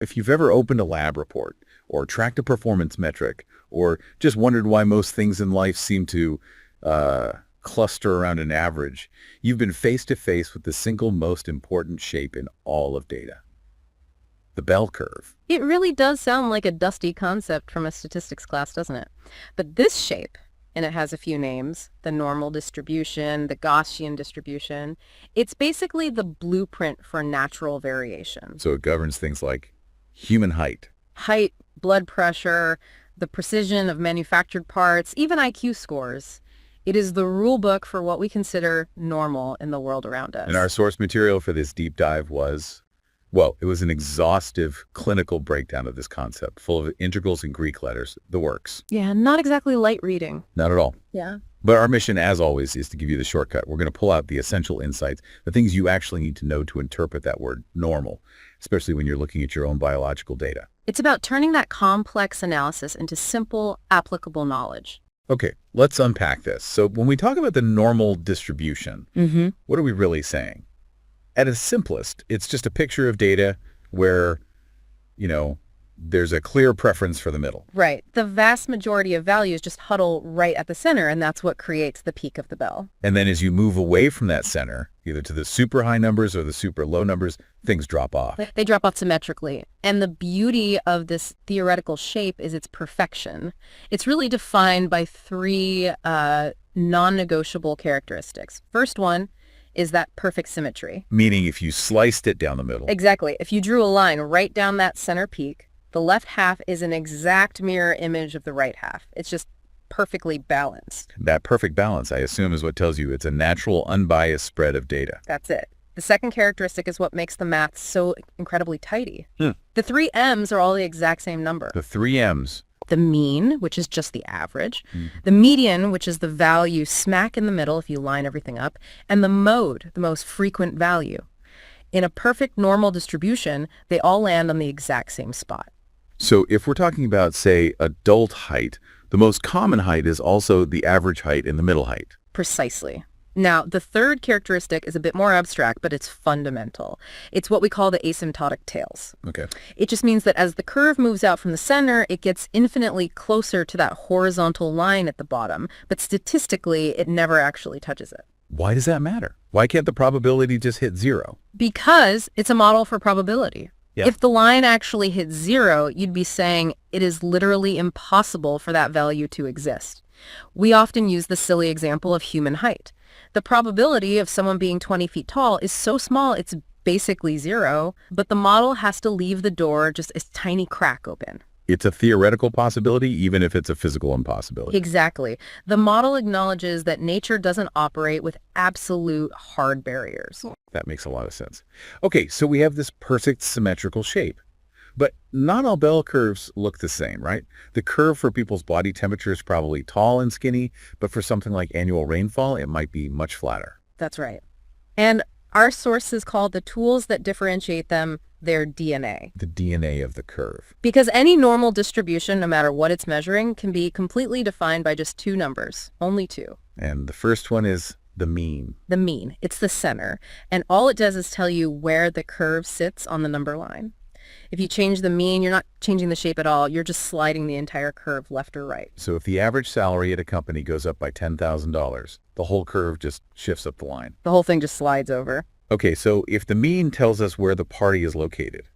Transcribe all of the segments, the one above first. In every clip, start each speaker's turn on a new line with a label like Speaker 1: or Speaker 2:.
Speaker 1: If you've ever opened a lab report or tracked a performance metric or just wondered why most things in life seem to cluster around an average, you've been face to face with the single most important shape in all of data, the bell curve.
Speaker 2: It really does sound like a dusty concept from a statistics class, doesn't it? But this shape, and it has a few names, the normal distribution, the Gaussian distribution, it's basically the blueprint for natural variation.
Speaker 1: So it governs things like human height.
Speaker 2: Height, blood pressure, the precision of manufactured parts, even IQ scores. It is the rule book for what we consider normal in the world around us.
Speaker 1: And our source material for this deep dive was, well, it was an exhaustive clinical breakdown of this concept, full of integrals and Greek letters, the works.
Speaker 2: Yeah, not exactly light reading.
Speaker 1: Not at all.
Speaker 2: Yeah.
Speaker 1: But our mission, as always, is to give you the shortcut. We're going to pull out the essential insights, the things you actually need to know to interpret that word normal, especially when you're looking at your own biological data.
Speaker 2: It's about turning that complex analysis into simple, applicable knowledge.
Speaker 1: Okay, let's unpack this. So when we talk about the normal distribution, what are we really saying? At its simplest, it's just a picture of data where, there's a clear preference for the middle.
Speaker 2: Right. The vast majority of values just huddle right at the center, and that's what creates the peak of the bell.
Speaker 1: And then as you move away from that center, either to the super high numbers or the super low numbers, things drop off.
Speaker 2: They drop off symmetrically. And the beauty of this theoretical shape is its perfection. It's really defined by three non-negotiable characteristics. First one is that perfect symmetry.
Speaker 1: Meaning if you sliced it down the middle.
Speaker 2: Exactly. If you drew a line right down that center peak, the left half is an exact mirror image of the right half. It's just perfectly balanced.
Speaker 1: That perfect balance, I assume, is what tells you it's a natural, unbiased spread of data.
Speaker 2: That's it. The second characteristic is what makes the math so incredibly tidy. The three M's are all the exact same number.
Speaker 1: The three M's.
Speaker 2: The mean, which is just the average, the median, which is the value smack in the middle if you line everything up, and the mode, the most frequent value. In a perfect normal distribution, they all land on the exact same spot.
Speaker 1: So if we're talking about, say, adult height, the most common height is also the average height and the middle height.
Speaker 2: Precisely. Now, the third characteristic is a bit more abstract, but it's fundamental. It's what we call the asymptotic tails.
Speaker 1: Okay.
Speaker 2: It just means that as the curve moves out from the center, it gets infinitely closer to that horizontal line at the bottom, but statistically, it never actually touches it.
Speaker 1: Why does that matter? Why can't the probability just hit zero?
Speaker 2: Because it's a model for probability.
Speaker 1: Yeah.
Speaker 2: If the line actually hits zero, you'd be saying it is literally impossible for that value to exist. We often use the silly example of human height. The probability of someone being 20 feet tall is so small it's basically zero, but the model has to leave the door just a tiny crack open.
Speaker 1: It's a theoretical possibility, even if it's a physical impossibility.
Speaker 2: Exactly. The model acknowledges that nature doesn't operate with absolute hard barriers.
Speaker 1: That makes a lot of sense. Okay, so we have this perfect symmetrical shape. But not all bell curves look the same, right? The curve for people's body temperature is probably tall and skinny, but for something like annual rainfall, it might be much flatter.
Speaker 2: That's right. And our sources call the tools that differentiate them their DNA.
Speaker 1: The DNA of the curve.
Speaker 2: Because any normal distribution, no matter what it's measuring, can be completely defined by just two numbers, only two.
Speaker 1: And the first one is the mean.
Speaker 2: The mean. It's the center. And all it does is tell you where the curve sits on the number line. If you change the mean, you're not changing the shape at all. You're just sliding the entire curve left or right.
Speaker 1: So if the average salary at a company goes up by $10,000, the whole curve just shifts up the line.
Speaker 2: The whole thing just slides over.
Speaker 1: Okay, so if the mean tells us where the party is located,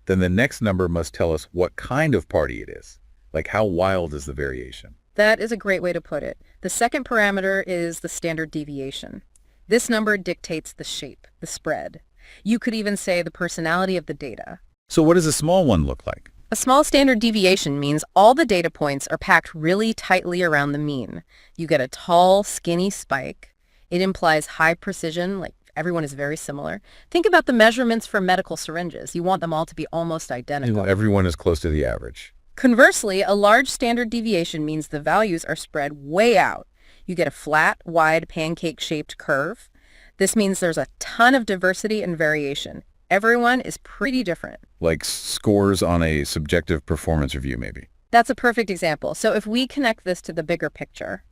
Speaker 1: then the next number must tell us what kind of party it is. Like how wild is the variation?
Speaker 2: That is a great way to put it. The second parameter is the standard deviation. This number dictates the shape, the spread. You could even say the personality of the data.
Speaker 1: So what does a small one look like?
Speaker 2: A small standard deviation means all the data points are packed really tightly around the mean. You get a tall, skinny spike. It implies high precision, like everyone is very similar. Think about the measurements for medical syringes. You want them all to be almost identical.
Speaker 1: Everyone is close to the average.
Speaker 2: Conversely, a large standard deviation means the values are spread way out. You get a flat, wide, pancake-shaped curve. This means there's a ton of diversity and variation. Everyone is pretty different.
Speaker 1: Like scores on a subjective performance review, maybe.
Speaker 2: That's a perfect example. So if we connect this to the bigger picture,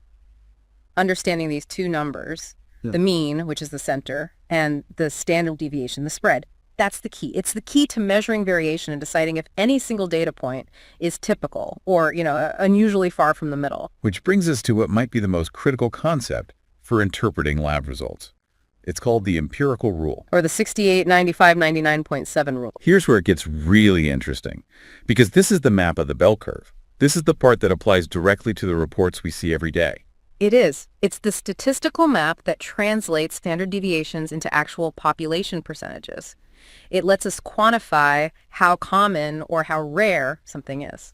Speaker 2: understanding these two numbers, the mean, which is the center, and the standard deviation, the spread, That's the key. It's the key to measuring variation and deciding if any single data point is typical or, unusually far from the middle.
Speaker 1: Which brings us to what might be the most critical concept for interpreting lab results. It's called the empirical rule.
Speaker 2: Or the 68, 95, 99.7 rule.
Speaker 1: Here's where it gets really interesting, because this is the map of the bell curve. This is the part that applies directly to the reports we see every day.
Speaker 2: It is. It's the statistical map that translates standard deviations into actual population percentages. It lets us quantify how common or how rare something is.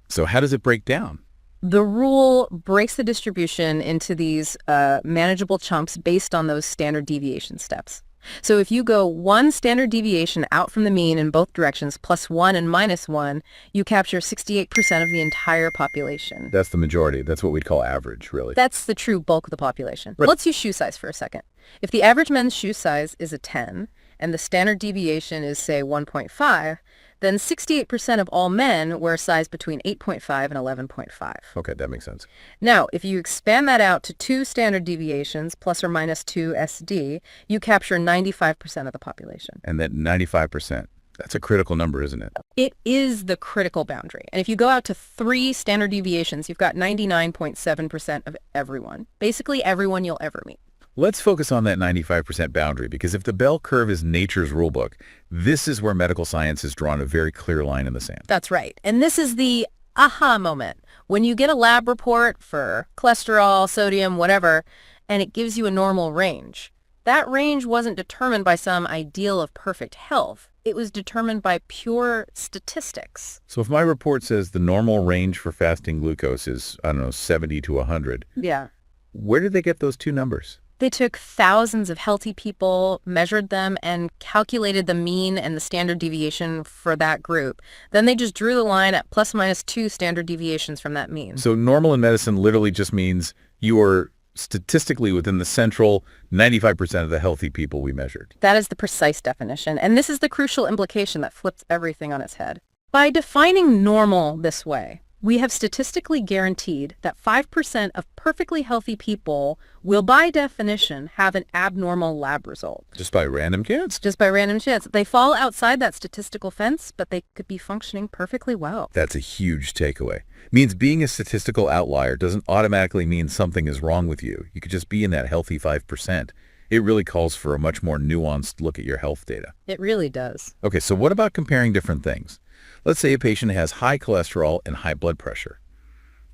Speaker 1: So how does it break down?
Speaker 2: The rule breaks the distribution into these manageable chunks based on those standard deviation steps. So if you go one standard deviation out from the mean in both directions, +1 and -1, you capture 68% of the entire population.
Speaker 1: That's the majority. That's what we'd call average, really.
Speaker 2: That's the true bulk of the population.
Speaker 1: Right.
Speaker 2: Let's use shoe size for a second. If the average men's shoe size is a 10 and the standard deviation is, say, 1.5, then 68% of all men wear a size between 8.5 and 11.5.
Speaker 1: Okay, that makes sense.
Speaker 2: Now, if you expand that out to 2 standard deviations, plus or minus 2 SD, you capture 95% of the population.
Speaker 1: And that 95%, that's a critical number, isn't it?
Speaker 2: It is the critical boundary. And if you go out to 3 standard deviations, you've got 99.7% of everyone. Basically everyone you'll ever meet.
Speaker 1: Let's focus on that 95% boundary, because if the bell curve is nature's rulebook, this is where medical science has drawn a very clear line in the sand.
Speaker 2: That's right. And this is the aha moment. When you get a lab report for cholesterol, sodium, whatever, and it gives you a normal range. That range wasn't determined by some ideal of perfect health. It was determined by pure statistics.
Speaker 1: So if my report says the normal range for fasting glucose is, 70 to 100,
Speaker 2: Yeah.
Speaker 1: where did they get those two numbers?
Speaker 2: They took thousands of healthy people, measured them, and calculated the mean and the standard deviation for that group. Then they just drew the line at ±2 standard deviations from that mean.
Speaker 1: So normal in medicine literally just means you are statistically within the central 95% of the healthy people we measured.
Speaker 2: That is the precise definition, and this is the crucial implication that flips everything on its head. By defining normal this way, we have statistically guaranteed that 5% of perfectly healthy people will, by definition, have an abnormal lab result.
Speaker 1: Just by random chance?
Speaker 2: Just by random chance. They fall outside that statistical fence, but they could be functioning perfectly well.
Speaker 1: That's a huge takeaway. Means being a statistical outlier doesn't automatically mean something is wrong with you. You could just be in that healthy 5%. It really calls for a much more nuanced look at your health data.
Speaker 2: It really does.
Speaker 1: Okay, so what about comparing different things? Let's say a patient has high cholesterol and high blood pressure.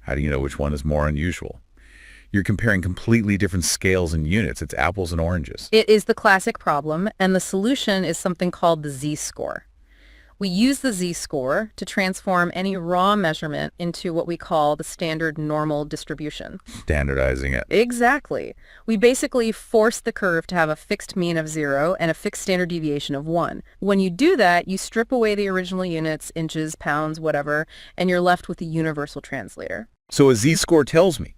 Speaker 1: How do you know which one is more unusual? You're comparing completely different scales and units. It's apples and oranges.
Speaker 2: It is the classic problem, and the solution is something called the Z-score. We use the Z-score to transform any raw measurement into what we call the standard normal distribution.
Speaker 1: Standardizing it.
Speaker 2: Exactly. We basically force the curve to have a fixed mean of 0 and a fixed standard deviation of 1. When you do that, you strip away the original units, inches, pounds, whatever, and you're left with a universal translator.
Speaker 1: So a Z-score tells me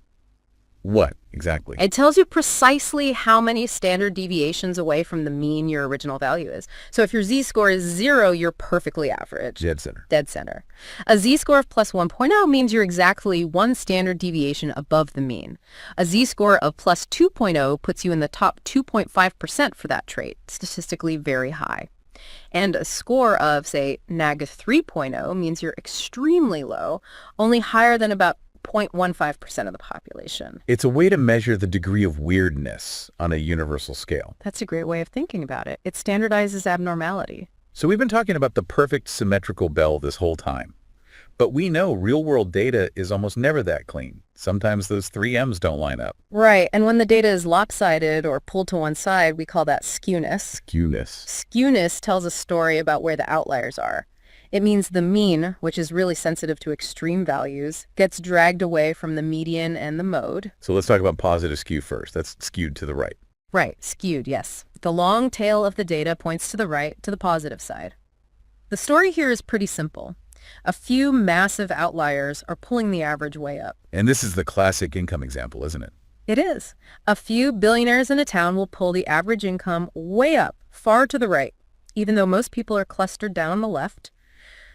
Speaker 1: what exactly?
Speaker 2: It tells you precisely how many standard deviations away from the mean your original value is. So if your Z-score is 0, you're perfectly average.
Speaker 1: Dead center.
Speaker 2: Dead center. A Z-score of plus 1.0 means you're exactly 1 standard deviation above the mean. A Z-score of plus 2.0 puts you in the top 2.5% for that trait, statistically very high. And a score of, say, NAG 3.0 means you're extremely low, only higher than about 0.15% of the population.
Speaker 1: It's a way to measure the degree of weirdness on a universal scale.
Speaker 2: That's a great way of thinking about it. It standardizes abnormality.
Speaker 1: So we've been talking about the perfect symmetrical bell this whole time. But we know real-world data is almost never that clean. Sometimes those 3 M's don't line up.
Speaker 2: Right, and when the data is lopsided or pulled to one side, we call that skewness.
Speaker 1: Skewness.
Speaker 2: Skewness tells a story about where the outliers are. It means the mean, which is really sensitive to extreme values, gets dragged away from the median and the mode.
Speaker 1: So let's talk about positive skew first. That's skewed to the right.
Speaker 2: Right, skewed, yes. The long tail of the data points to the right, to the positive side. The story here is pretty simple. A few massive outliers are pulling the average way up.
Speaker 1: And this is the classic income example, isn't it?
Speaker 2: It is. A few billionaires in a town will pull the average income way up, far to the right, even though most people are clustered down on the left.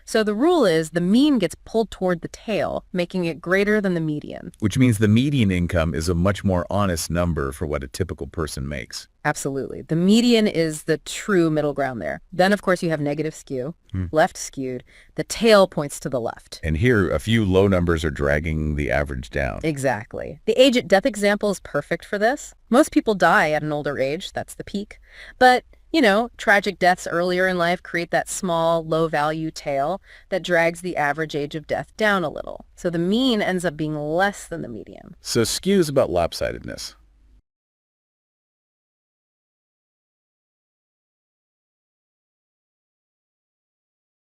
Speaker 2: So the rule is the mean gets pulled toward the tail, making it greater than the median.
Speaker 1: Which means the median income is a much more honest number for what a typical person makes.
Speaker 2: Absolutely. The median is the true middle ground there. Then, of course, you have negative skew, left skewed. The tail points to the left.
Speaker 1: And here, a few low numbers are dragging the average down.
Speaker 2: Exactly. The age at death example is perfect for this. Most people die at an older age. That's the peak. But, tragic deaths earlier in life create that small, low-value tail that drags the average age of death down a little. So the mean ends up being less than the median.
Speaker 1: So skew is about lopsidedness.